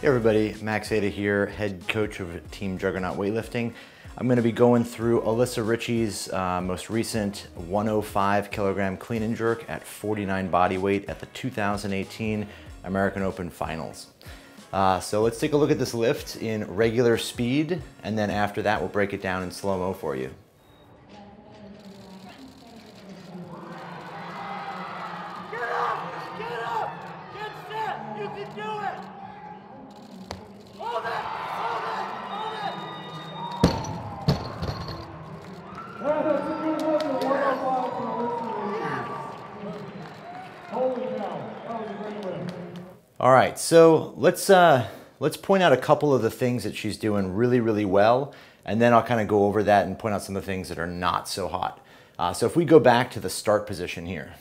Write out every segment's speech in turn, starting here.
Hey everybody, Max Aita here, head coach of Team Juggernaut Weightlifting. I'm going to be going through Alyssa Ritchey's most recent 105 kilogram clean and jerk at 49 body weight at the 2018 American Open Finals. So let's take a look at this lift in regular speed, and then after that we'll break it down in slow-mo for you. Get up! Get up! Get set! You can do it! Hold it! Hold it! Hold it! That's a good one, the 105 from Alyssa. Holy cow, that was a great win. All right, so let's point out a couple of the things that she's doing really well, and then I'll kind of go over that and point out some of the things that are not so hot. So if we go back to the start position here.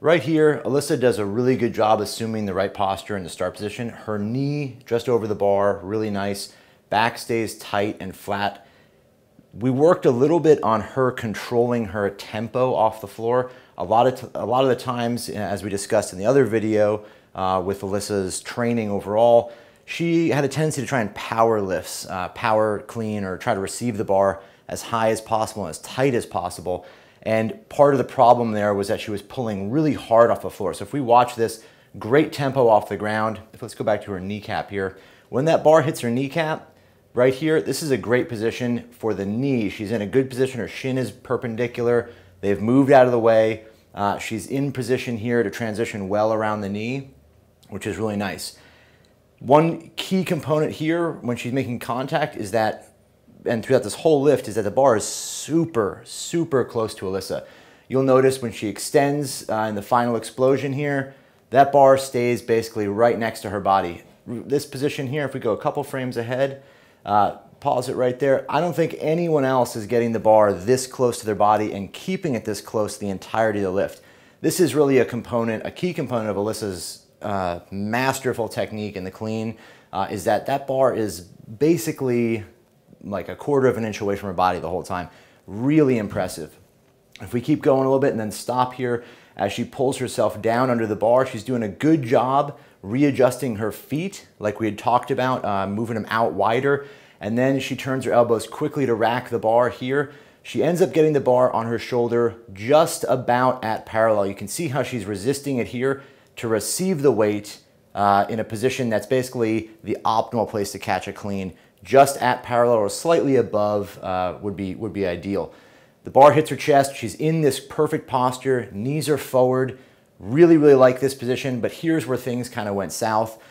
Right here, Alyssa does a really good job assuming the right posture in the start position. Her knee just over the bar, really nice. Back stays tight and flat. We worked a little bit on her controlling her tempo off the floor. A lot of the times, as we discussed in the other video with Alyssa's training overall, she had a tendency to try and power lifts, power clean, or try to receive the bar as high as possible and as tight as possible. And part of the problem there was that she was pulling really hard off the floor. So if we watch this, great tempo off the ground. Let's go back to her kneecap here. When that bar hits her kneecap, right here, this is a great position for the knee. She's in a good position. Her shin is perpendicular. They've moved out of the way. She's in position here to transition well around the knee, which is really nice. One key component here when she's making contact is that, and throughout this whole lift, is that the bar is super close to Alyssa. You'll notice when she extends in the final explosion here, that bar stays basically right next to her body. This position here, if we go a couple frames ahead, pause it right there. I don't think anyone else is getting the bar this close to their body and keeping it this close the entirety of the lift. This is really a key component of Alyssa's masterful technique in the clean, is that bar is basically like a quarter of an inch away from her body the whole time. Really impressive. If we keep going a little bit and then stop here, as she pulls herself down under the bar, she's doing a good job readjusting her feet like we had talked about, moving them out wider, and then she turns her elbows quickly to rack the bar here. She ends up getting the bar on her shoulder just about at parallel. You can see how she's resisting it here to receive the weight in a position that's basically the optimal place to catch a clean. Just at parallel or slightly above would be ideal. The bar hits her chest. She's in this perfect posture. Knees are forward. Really like this position, but here's where things kind of went south.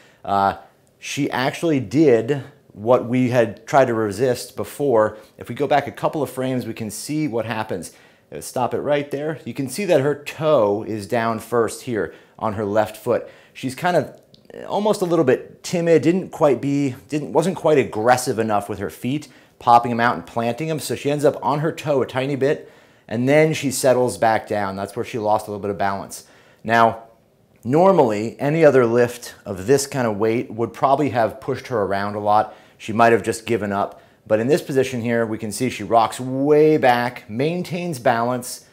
She actually did what we had tried to resist before. If we go back a couple of frames, we can see what happens. Stop it right there. You can see that her toe is down first here on her left foot. She's kind of almost a little bit timid, wasn't quite aggressive enough with her feet, popping them out and planting them. So she ends up on her toe a tiny bit, and then she settles back down. That's where she lost a little bit of balance. Now, normally, any other lift of this kind of weight would probably have pushed her around a lot. She might have just given up. But in this position here, we can see she rocks way back, maintains balance,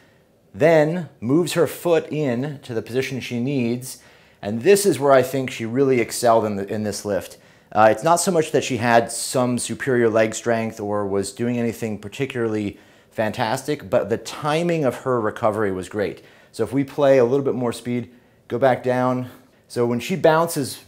then moves her foot in to the position she needs. And this is where I think she really excelled in this lift. It's not so much that she had some superior leg strength or was doing anything particularly fantastic, but the timing of her recovery was great. So if we play a little bit more speed, go back down. So when she bounces,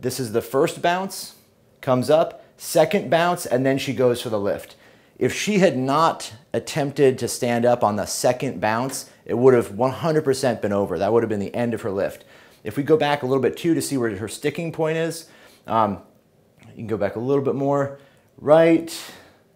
this is the first bounce, comes up, second bounce, and then she goes for the lift. If she had not attempted to stand up on the second bounce, it would have 100% been over. That would have been the end of her lift. If we go back a little bit too to see where her sticking point is, you can go back a little bit more. Right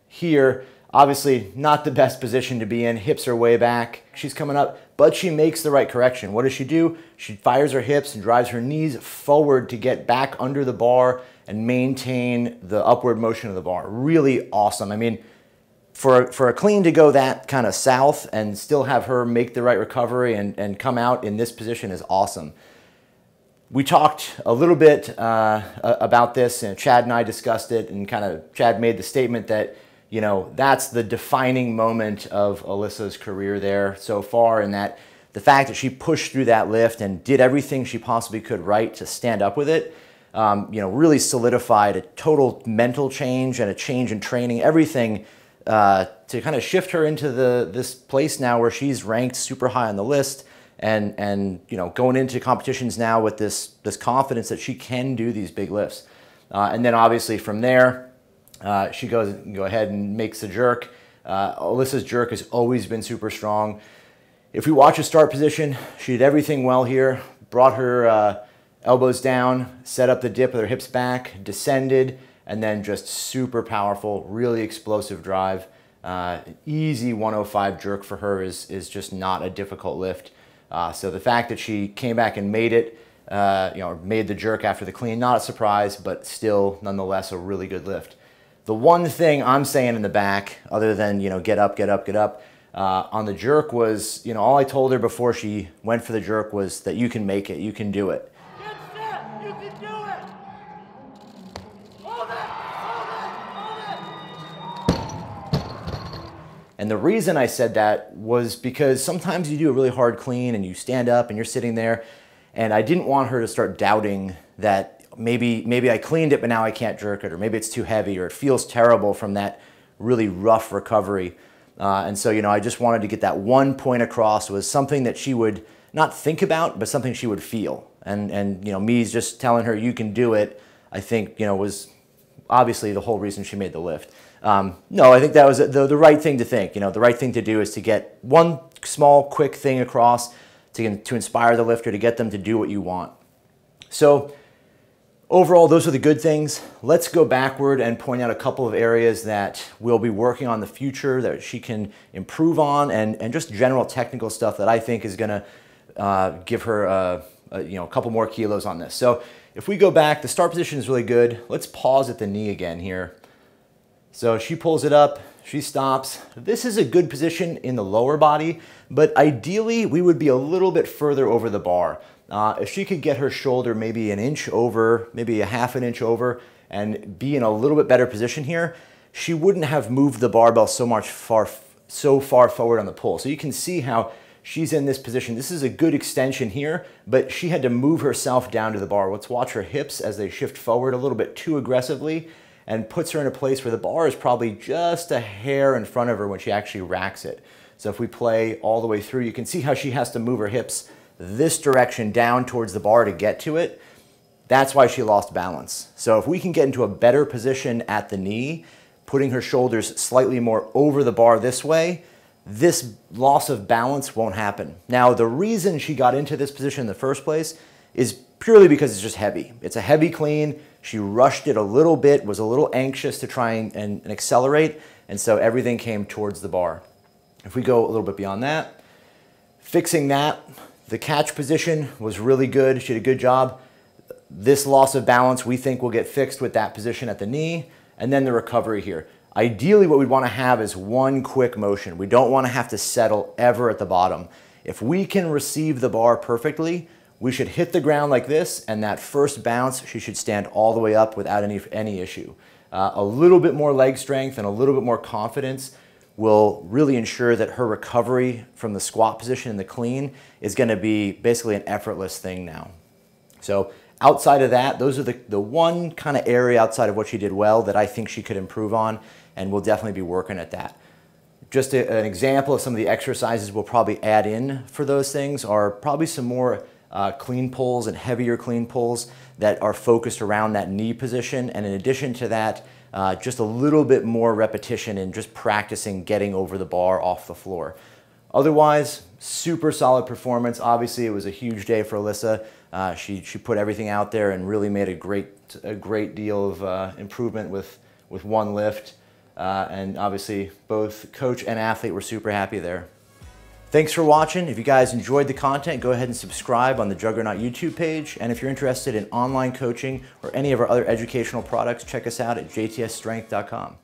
here, obviously not the best position to be in. Hips are way back. She's coming up, but she makes the right correction. What does she do? She fires her hips and drives her knees forward to get back under the bar and maintain the upward motion of the bar. Really awesome. I mean, for a clean to go that kind of south and still have her make the right recovery and come out in this position is awesome. We talked a little bit about this, and Chad and I discussed it, and Chad made the statement that, you know, that's the defining moment of Alyssa's career there so far, and that the fact that she pushed through that lift and did everything she possibly could right to stand up with it, you know, really solidified a total mental change and a change in training, everything to kind of shift her into this place now where she's ranked super high on the list and you know, going into competitions now with this confidence that she can do these big lifts. And then obviously from there, she go ahead and makes the jerk. Alyssa's jerk has always been super strong. If we watch a start position, she did everything well here, brought her elbows down, set up the dip with her hips back, descended, and then just super powerful, really explosive drive. Easy 105 jerk for her is just not a difficult lift. So the fact that she came back and made it, you know, made the jerk after the clean, not a surprise, but still nonetheless a really good lift. The one thing I'm saying in the back, other than, you know, get up, get up, get up, on the jerk was, you know, all I told her before she went for the jerk was that you can make it, you can do it. Get set, you can do it. Hold it, hold it, hold it. And the reason I said that was because sometimes you do a really hard clean and you stand up and you're sitting there, and I didn't want her to start doubting that maybe I cleaned it, but now I can't jerk it, or maybe it's too heavy, or it feels terrible from that really rough recovery. And so, you know, I just wanted to get that one point across, was something that she would not think about, but something she would feel. And you know, me just telling her you can do it, I think, you know, was obviously the whole reason she made the lift. No, I think that was the right thing to think. You know, the right thing to do is to get one small, quick thing across to inspire the lifter, to get them to do what you want. So overall, those are the good things. Let's go backward and point out a couple of areas that we'll be working on in the future that she can improve on, and just general technical stuff that I think is going to give her you know, a couple more kilos on this. So if we go back, the start position is really good. Let's pause at the knee again here. So she pulls it up, she stops. This is a good position in the lower body, but ideally we would be a little bit further over the bar. If she could get her shoulder maybe an inch over, maybe a half an inch over, and be in a little bit better position here, she wouldn't have moved the barbell so far forward on the pull. So you can see how she's in this position. This is a good extension here, but she had to move herself down to the bar. Let's watch her hips as they shift forward a little bit too aggressively, and puts her in a place where the bar is probably just a hair in front of her when she actually racks it. So if we play all the way through, you can see how she has to move her hips this direction down towards the bar to get to it. That's why she lost balance. So if we can get into a better position at the knee, putting her shoulders slightly more over the bar this way, this loss of balance won't happen. Now, the reason she got into this position in the first place is purely because it's just heavy. It's a heavy clean. She rushed it a little bit, was a little anxious to try and accelerate, and so everything came towards the bar. If we go a little bit beyond that, fixing that, the catch position was really good. She did a good job. This loss of balance we think will get fixed with that position at the knee, and then the recovery here. Ideally, what we want to have is one quick motion. We don't want to have to settle ever at the bottom. If we can receive the bar perfectly, we should hit the ground like this, and that first bounce, she should stand all the way up without any issue. A little bit more leg strength and a little bit more confidence will really ensure that her recovery from the squat position in the clean is going to be basically an effortless thing now. So outside of that, those are the one kind of area outside of what she did well that I think she could improve on, and we'll definitely be working at that. Just an example of some of the exercises we'll probably add in for those things are probably some more clean pulls and heavier clean pulls that are focused around that knee position. And in addition to that, just a little bit more repetition and just practicing getting over the bar off the floor. Otherwise, super solid performance. Obviously, it was a huge day for Alyssa. She put everything out there and really made a great deal of improvement with one lift. And obviously, both coach and athlete were super happy there. Thanks for watching. If you guys enjoyed the content, go ahead and subscribe on the Juggernaut YouTube page. And if you're interested in online coaching or any of our other educational products, check us out at jtsstrength.com.